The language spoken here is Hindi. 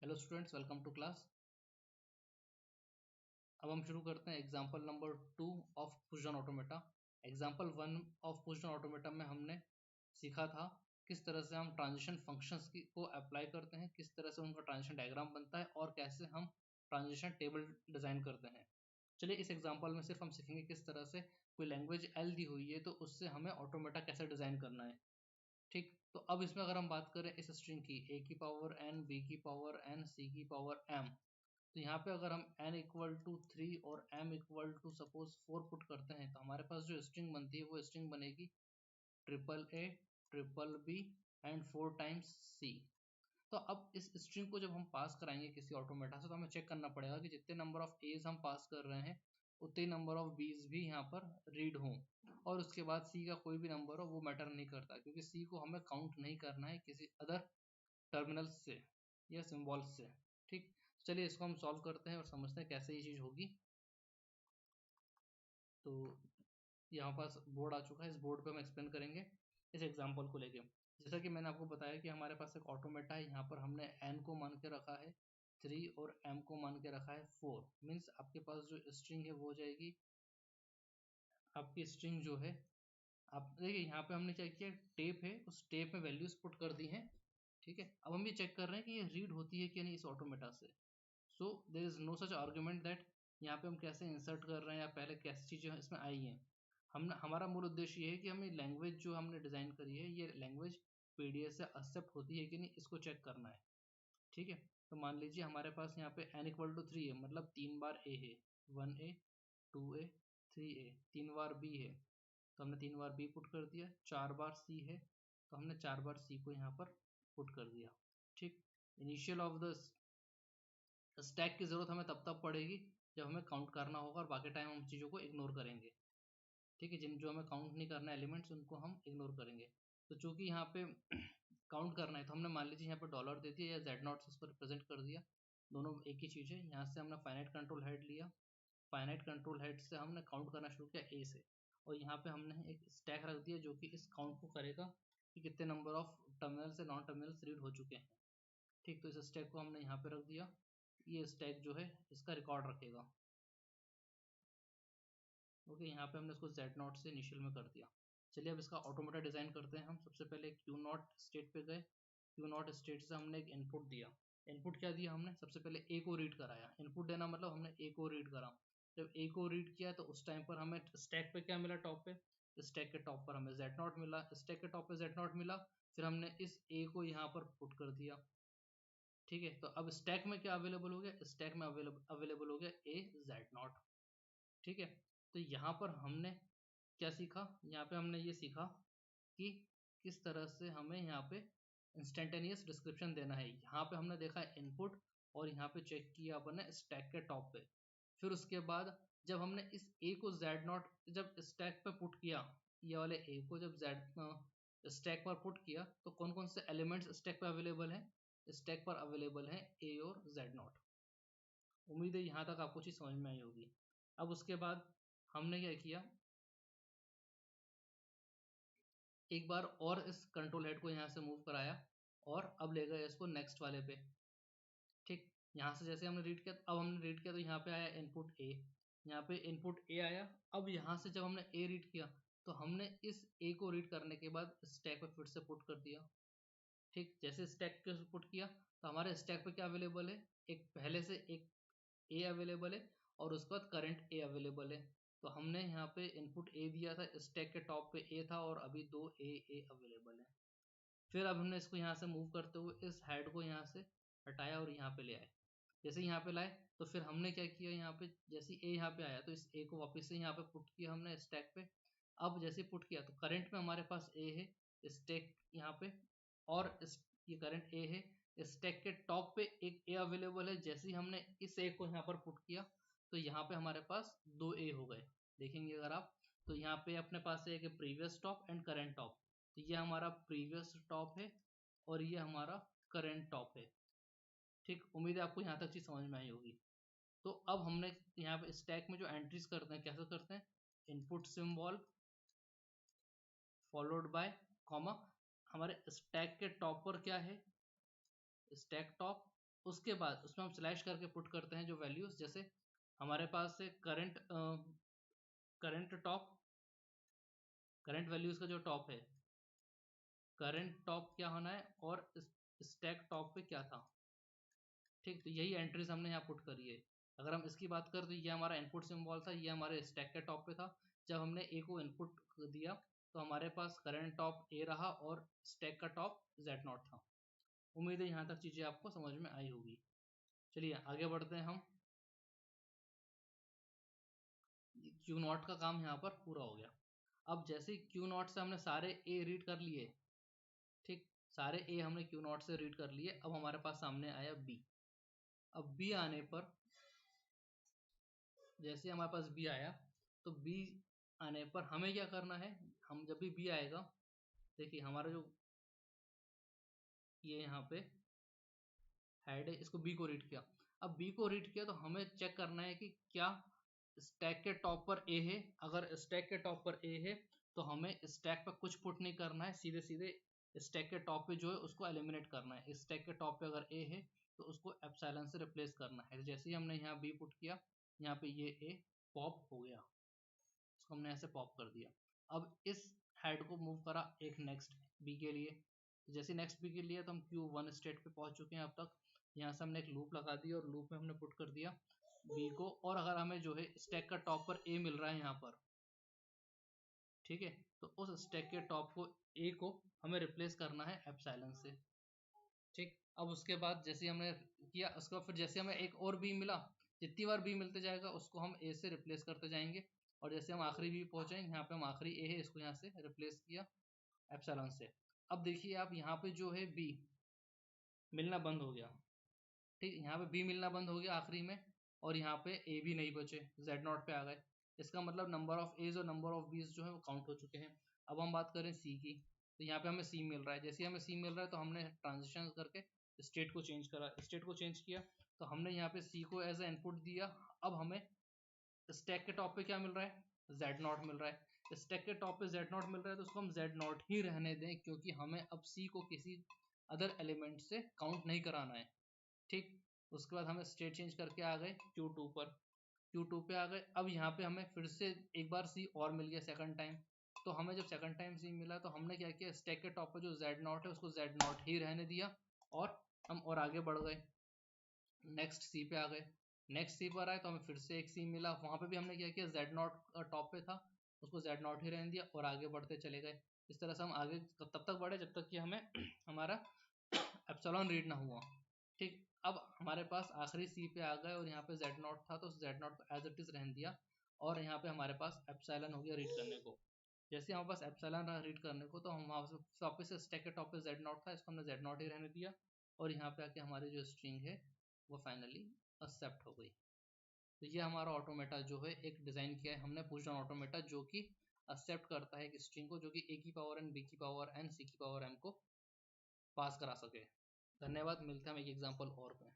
Hello students, welcome to class. अब हम शुरू करते हैं example number 2 of push down automata. Example 1 of push down automata में हमने सीखा था किस तरह से हम ट्रांजिशन फंक्शंस को अप्लाई करते हैं, किस तरह से उनका ट्रांजिशन डायग्राम बनता है और कैसे हम ट्रांजिशन टेबल डिज़ाइन करते हैं। चलिए इस एग्जाम्पल में सिर्फ हम सीखेंगे किस तरह से कोई लैंग्वेज एल दी हुई है तो उससे हमें ऑटोमेटा कैसे डिज़ाइन करना है। ठीक, तो अब इसमें अगर हम बात करें इस स्ट्रिंग की a की पावर n, b की पावर n, c की पावर m, तो यहाँ पे अगर हम n इक्वल टू 3 और m equal to suppose 4 put करते हैं तो हमारे पास जो स्ट्रिंग बनती है वो स्ट्रिंग बनेगी triple A, triple B and 4 times C. तो अब इस स्ट्रिंग को जब हम पास कराएंगे किसी ऑटोमेटा से तो हमें चेक करना पड़ेगा कि जितने नंबर ऑफ एज हम पास कर रहे हैं उतने नंबर ऑफ बीज भी यहाँ पर रीड हों, और उसके बाद सी का कोई भी नंबर हो वो मैटर नहीं करता, क्योंकि सी को हमें काउंट नहीं करना है किसी अदर टर्मिनल्स से या सिम्बॉल्स से। ठीक, चलिए इसको हम सॉल्व करते हैं और समझते हैं कैसे ये चीज़ होगी। तो यहाँ पास बोर्ड आ चुका है, इस बोर्ड पे हम एक्सप्लेन करेंगे इस एग्जांपल को लेके। जैसा कि मैंने आपको बताया कि हमारे पास एक ऑटोमेटा है, यहाँ पर हमने n को मान के रखा है 3 और m को मान के रखा है 4। मीन्स आपके पास जो स्ट्रिंग है वो हो जाएगी आपकी स्ट्रिंग जो है, आप देखिए यहाँ पे हमने क्या किया, टेप है उस टेप में वैल्यूज पुट कर दी हैं। ठीक है, अब हम ये चेक कर रहे हैं कि ये रीड होती है कि नहीं इस ऑटोमेटा से। So there is no such argument that यहाँ पे हम कैसे इंसर्ट कर रहे हैं या पहले कैसी चीज़ें इसमें आई हैं। हम हमारा मूल उद्देश्य ये है कि हमें लैंग्वेज जो हमने डिज़ाइन करी है ये लैंग्वेज पीडीएफ से एक्सेप्ट होती है कि नहीं इसको चेक करना है। ठीक है, तो मान लीजिए हमारे पास यहाँ पे n इक्वल टू 3 है, मतलब 3 बार a है, 1a 2a 3a, 3 बार b है तो हमने 3 बार b पुट कर दिया, 4 बार c है तो हमने 4 बार c को यहाँ पर पुट कर दिया। ठीक, इनिशियल ऑफ द स्टैक की ज़रूरत हमें तब पड़ेगी जब हमें काउंट करना होगा और बाकी टाइम हम चीज़ों को इग्नोर करेंगे। ठीक है, जिन जो हमें काउंट नहीं करना एलिमेंट्स उनको हम इग्नोर करेंगे। तो चूंकि यहाँ पे काउंट करना है तो हमने मान लीजिए यहाँ पे डॉलर दे दिया या जेड नॉट से इसको रिप्रेजेंट कर दिया, दोनों एक ही चीज़ है। यहाँ से हमने फाइनाइट कंट्रोल हेड लिया, फाइनाइट कंट्रोल हेड से हमने काउंट करना शुरू किया ए से, और यहाँ पे हमने एक स्टैक रख दिया जो कि इस काउंट को करेगा कि कितने नंबर ऑफ टर्मिनल से नॉन टर्मिनल्स रीड हो चुके हैं। ठीक, तो इस स्टैक को हमने यहाँ पे रख दिया, ये स्टैक जो है इसका रिकॉर्ड रखेगा। ओके, यहाँ पे हमने इसको जेड नॉट से इनिशियल में कर दिया। चलिए अब इसका ऑटोमेटा डिज़ाइन करते हैं हम। सबसे पहले क्यू नॉट स्टेट पे गए, क्यू नॉट स्टेट से हमने एक इनपुट दिया। इनपुट क्या दिया हमने, सबसे पहले ए को रीड कराया। इनपुट देना मतलब हमने ए को रीड करा। जब ए को रीड किया तो उस टाइम पर हमें स्टैक पे क्या मिला, टॉप पे, स्टैक के टॉप पर हमें जेड नॉट मिला, स्टैक के टॉप पे जेड नॉट मिला। फिर हमने इस ए को यहाँ पर पुट कर दिया। ठीक है, तो अब स्टैक में क्या अवेलेबल हो गया, स्टैक में अवेलेबल हो गया ए जेड नॉट। ठीक है, तो यहाँ पर हमने क्या सीखा, यहाँ पे हमने ये सीखा कि किस तरह से हमें यहाँ पे इंस्टेंटेनियस डिस्क्रिप्शन देना है। यहाँ पे हमने देखा इनपुट और यहाँ पे चेक किया अपन ने स्टैक के टॉप पे। फिर उसके बाद जब हमने इस ए को जेड नॉट जब स्टैक पे पुट किया, ये वाले ए को जब जेड स्टैक पर पुट किया तो कौन कौन से एलिमेंट्स स्टैक पर अवेलेबल हैं, स्टैक पर अवेलेबल हैं ए और जेड नॉट। उम्मीद है यहाँ तक आपको चीज़ समझ में आई होगी। अब उसके बाद हमने क्या किया, एक बार और इस कंट्रोल हेड को यहाँ से मूव कराया और अब ले गए इसको नेक्स्ट वाले पे। ठीक, यहाँ से जैसे हमने रीड किया, अब हमने रीड किया तो यहाँ पे आया इनपुट ए, यहाँ पे इनपुट ए आया। अब यहाँ से जब हमने ए रीड किया तो हमने इस ए को रीड करने के बाद स्टैक पे फिर से पुट कर दिया। ठीक, जैसे स्टैक पे पुट किया तो हमारे स्टैक पे क्या अवेलेबल है, एक पहले से एक ए अवेलेबल है और उसके बाद करंट ए अवेलेबल है। तो हमने यहाँ पे इनपुट ए दिया था, स्टैक के टॉप पे ए था और अभी दो ए अवेलेबल है। फिर अब हमने इसको यहाँ से मूव करते हुए इस हेड को यहाँ से हटाया और यहाँ पे ले आए। जैसे यहाँ पे लाए तो फिर हमने क्या किया, यहाँ पे जैसे ए यहाँ पे आया तो इस ए को वापस से यहाँ पे पुट किया हमने स्टैक पे। अब जैसे पुट किया तो करंट में हमारे पास ए है स्टैक यहाँ पे, और ये करंट ए है, स्टैक के टॉप पे एक ए अवेलेबल है। जैसे ही हमने इस ए को यहाँ पर पुट किया तो यहाँ पे हमारे पास दो ए हो गए। देखेंगे अगर आप तो यहाँ पे अपने पास है एक previous top and current top, तो ये हमारा प्रीवियस टॉप है और ये हमारा करंट टॉप है। ठीक, उम्मीद है आपको यहाँ तक चीज़ समझ में आई होगी। तो अब हमने यहाँ पे स्टैक में जो एंट्रीज करते हैं कैसे करते हैं, input symbol followed by comma, हमारे स्टैक के टॉप पर क्या है, स्टैक टॉप उसके बाद उसमें हम स्लैश करके पुट करते हैं जो वैल्यूज, जैसे हमारे पास है करंट टॉप, करंट वैल्यूज का जो टॉप है, करंट टॉप क्या होना है और स्टैक टॉप पे क्या था। ठीक, तो यही एंट्रीज हमने यहाँ पुट करी है। अगर हम इसकी बात करें तो ये हमारा इनपुट सिंबल था, ये हमारे स्टैक के टॉप पे था। जब हमने ए को इनपुट दिया तो हमारे पास करंट टॉप ए रहा और स्टैक का टॉप Z0 था। उम्मीद है यहाँ तक चीज़ें आपको समझ में आई होगी। चलिए आगे बढ़ते हैं हम। Q0 का काम यहाँ पर पूरा हो गया। अब जैसे Q0 से हमने सारे ए रीड कर लिए, ठीक, सारे ए हमने Q0 से रीड कर लिए। अब हमारे पास सामने आया B। अब B आने पर, जैसे हमारे पास B आया तो B आने पर हमें क्या करना है, हम जब भी B आएगा, देखिए हमारा जो ये यहाँ पे हेड है, इसको B को रीड किया। अब B को रीड किया तो हमें चेक करना है कि क्या स्टैक के टॉप पर A है। अगर स्टैक के टॉप पर A है तो हमें स्टैक पर कुछ पुट नहीं करना है, सीधे सीधे स्टैक के टॉप पे जो है उसको एलिमिनेट करना है। स्टैक के टॉप पे अगर A है तो उसको एप्सिलॉन से रिप्लेस करना है। जैसे ही हमने यहाँ B पुट किया, यहाँ पे ये A पॉप हो गया, उसको हमने ऐसे पॉप कर दिया। अब इस हेड को मूव करा एक नेक्स्ट B के लिए, जैसे नेक्स्ट B के लिए तो हम Q1 स्टेट पे पहुंच चुके हैं अब तक। यहाँ से हमने एक लूप लगा दी और लूप में हमने पुट कर दिया B को। और अगर हमें जो है स्टैक का टॉप पर A मिल रहा है यहाँ पर, ठीक है, तो उस स्टैक के टॉप को A को हमें रिप्लेस करना है एप्सिलॉन से। ठीक, अब उसके बाद जैसे हमने किया, उसके बाद फिर जैसे हमें एक और B मिला, जितनी बार B मिलते जाएगा उसको हम A से रिप्लेस करते जाएंगे। और जैसे हम आखिरी B पहुंचेंगे, यहाँ पे हम आखिरी A है, इसको यहाँ से रिप्लेस किया एप्सिलॉन से। अब देखिए आप यहाँ पे जो है B मिलना बंद हो गया। ठीक, यहाँ पे B मिलना बंद हो गया आखिरी में, और यहाँ पे A भी नहीं बचे, Z0 पे आ गए। इसका मतलब नंबर ऑफ A's और नंबर ऑफ B's जो है वो काउंट हो चुके हैं। अब हम बात करें C की, तो यहाँ पे हमें C मिल रहा है। जैसे हमें C मिल रहा है तो हमने ट्रांजिशन करके स्टेट को चेंज करा, स्टेट को चेंज किया तो हमने यहाँ पे C को एज ए इनपुट दिया। अब हमें स्टैक के टॉप पे क्या मिल रहा है, Z0 मिल रहा है। स्टैक के टॉप पे Z0 मिल रहा है तो उसको हम Z0 ही रहने दें, क्योंकि हमें अब C को किसी अदर एलिमेंट से काउंट नहीं कराना है। ठीक, उसके बाद हमें स्टेट चेंज करके आ गए Q2 पर, Q2 पे आ गए। अब यहाँ पे हमें फिर से एक बार C और मिल गया सेकंड टाइम। तो हमें जब सेकंड टाइम C मिला तो हमने क्या किया, स्टैक के टॉप पर जो Z0 है उसको Z0 ही रहने दिया और हम और आगे बढ़ गए, नेक्स्ट C पे आ गए। नेक्स्ट C पर आए तो हमें फिर से एक C मिला, वहाँ पे भी हमने क्या किया, Z0 टॉप पे था, उसको Z0 ही रहने दिया और आगे बढ़ते चले गए। इस तरह से हम आगे तब तक बढ़े जब तक कि हमें हमारा एप्सिलॉन रीड ना हुआ। ठीक, अब हमारे पास आखिरी C पे आ गए और यहाँ पे Z0 था तो Z0 को एज इट इज रहने दिया और यहाँ पे हमारे पास एप्सिलॉन हो गया रीड करने को। जैसे हमारे पास एप्सिलॉन रहा रीड करने को तो हम वापस से स्टैक के टॉप पे Z0 था, इसको हमने Z0 ही रहने दिया और यहाँ पे आके हमारी जो स्ट्रिंग है वो फाइनली एक्सेप्ट हो गई। तो ये हमारा ऑटोमेटा जो है एक डिज़ाइन किया है हमने, पुश डाउन ऑटोमेटा, जो कि एक्सेप्ट करता है कि स्ट्रिंग को, जो कि A की पावर n, B की पावर n, C की पावर m को पास करा सके। धन्यवाद, मिलते हैं हम एक एग्जांपल और पे।